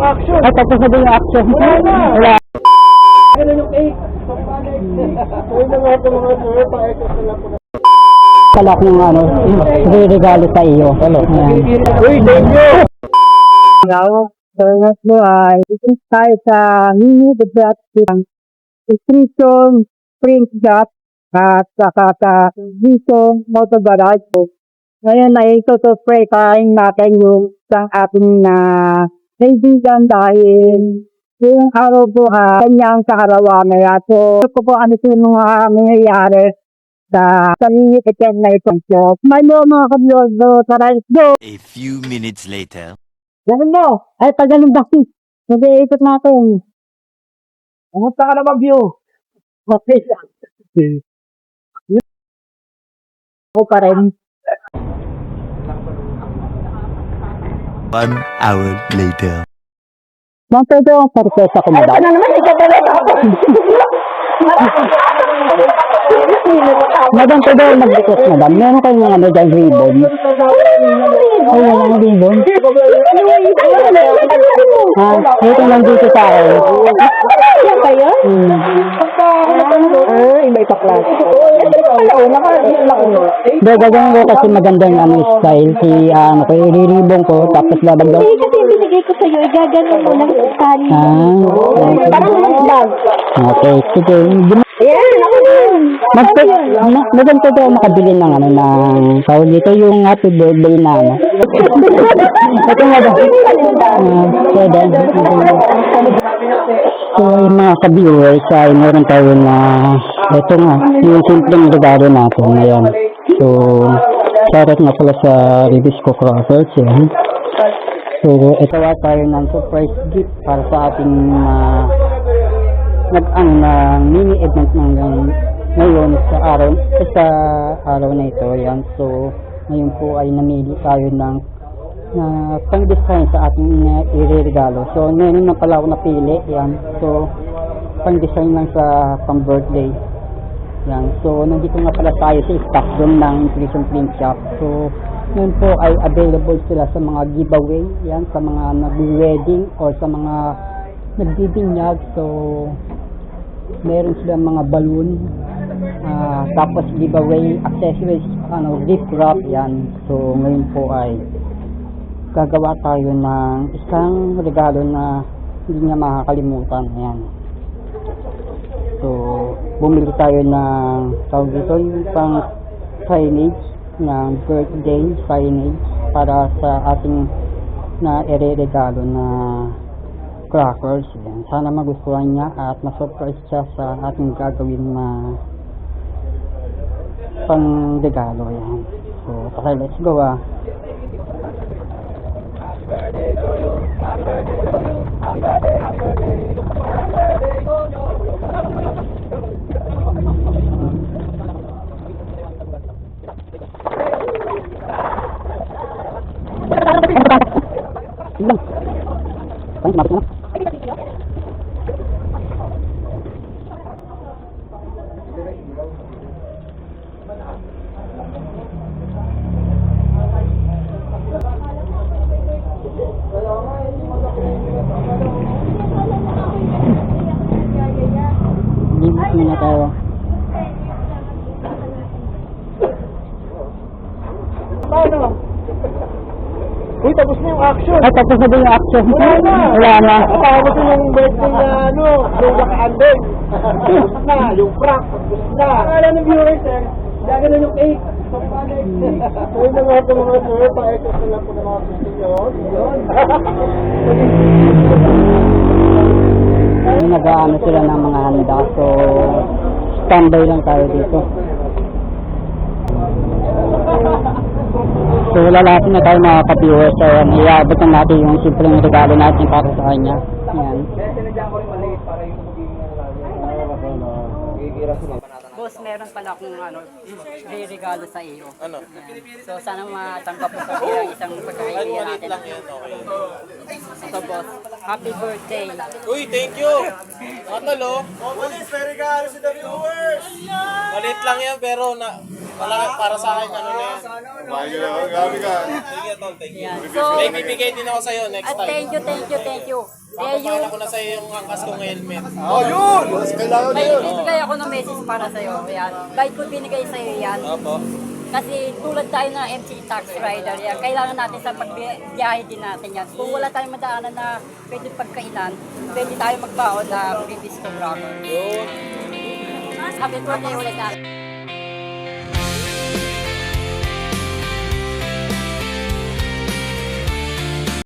action. Ay, tapos na din yung action. Wala. Ganun yung cake. Uy, mga ito mga sir, pa-extra na lang po na. Kalak ng ano, regalo sa iyo. Ano? Uy, thank you. Salamat mo ay isis tayo sa mini debut ng Nutrition Spring Gas at saka sa Vision Motor Garage. Ngayon ay ito-spray kain natin yung isang ating na kaibigan dahil yung araw po kanyang kakarawa na so ko po ano yung mga nangyayari sa sarili itin na itong show. May mga kablog, tara, let's go! A few minutes later. Ganun mo! Ay, pag ganun ba? Mag-iikot natin. Pumunta ka naman, view. Okay lang. Ako pa rin. 1 hour later. Mga pwede ang sorpresa ko, madam. Ay, naman, ikaw ba rin ako? Madam, pwede ang mag-request, madam. Meron kayong ano dyan, ribbon. Ay, walang ribbon. Ha? Ito lang dito sa akin. Yan kayo? Iba ito class. Hindi, gagawin ko kasi magandang ano style. Si, ano ko, i-ribbon ko, tapos lalagyan. Hindi kasi binigay ko sa'yo, gaganon mo lang tali. Parang bag. Okay, sige. Ayan, ako din. Maganda daw makabili ng ano, ng tawag dito, yung happy birthday na ano. Ito nga ba? Pwede. So, yung mga ka-viewers, ay meron tayo na, ito nga, yung simpleng regalo natin ngayon. So, shoutout na pala sa Ribisco Crackers, yan. So, ito nga tayo ng surprise gift para sa ating nag-ang mini event ng ngayon sa araw na ito, yan. So, ngayon po ay namili tayo ng pang-design sa ating ireregalo. So, meron na pala ako napili, yan. So, pang-design lang sa pang-birthday. Yan. So, nandito nga pala tayo sa stock room ng Nutrition Print Shop. So, ngayon po ay available sila sa mga giveaway, yan, sa mga nag-wedding or sa mga nagbibinyag. So, meron silang mga balloon, tapos giveaway accessories, gift wrap, yan. So, ngayon po ay gagawa tayo ng isang regalo na hindi niya makakalimutan. Ayan. So, bumili tayo ng tawag dito, yung pang signage ng birthday signage para sa ating na ire-regalo na crackers. Ayan. Sana magustuhan niya at ma-surprise siya sa ating gagawin na pang regalo. Ayan. So, okay, let's go Limit muna tayo. Paano? Uy, tapos na yung action. Ay, tapos na din yung action. Wala na. Tapos na yung birthday na yung naka-andeng. Tapos na, yung prank, tapos na. Akala ng viewers, sir, gaganon yung cake. Uy, mga ito mga sir, pa-extra na lang po ng mga gusto nyo. Nag-aano sila ng mga handa. So, standby lang tayo dito. So, lalapin na tayo mga ka-viewers. So, iabot na natin yung simpleng regalo natin para sa kanya. Ayan. Boss, meron pala akong regalo sa iyo. Ano? Yan. So, sana matanggap mo sa bilang isang pagkakaibigan natin. lang yan, okay. So, boss, happy birthday. Uy, thank you! Mga tol, oh. Maliit lang yan, pero para sa akin, ano na yan. Sige, tol, thank you. Yan. So, May bibigay din ako sa'yo next time. thank you. Papapakita ko na sa'yo yung angkas kong helmet. May bibigay ako ng message para sa'yo. Yan. Kahit ko binigay sa'yo yan. Opo. Kasi tulad tayo ng MC Taxi Rider, yan, kailangan natin sa pagbiyahe din natin yan. Kung wala tayong madaanan na pwede pagkainan, pwede tayo magbaon na previous photographer. Yun. Happy birthday ulit natin.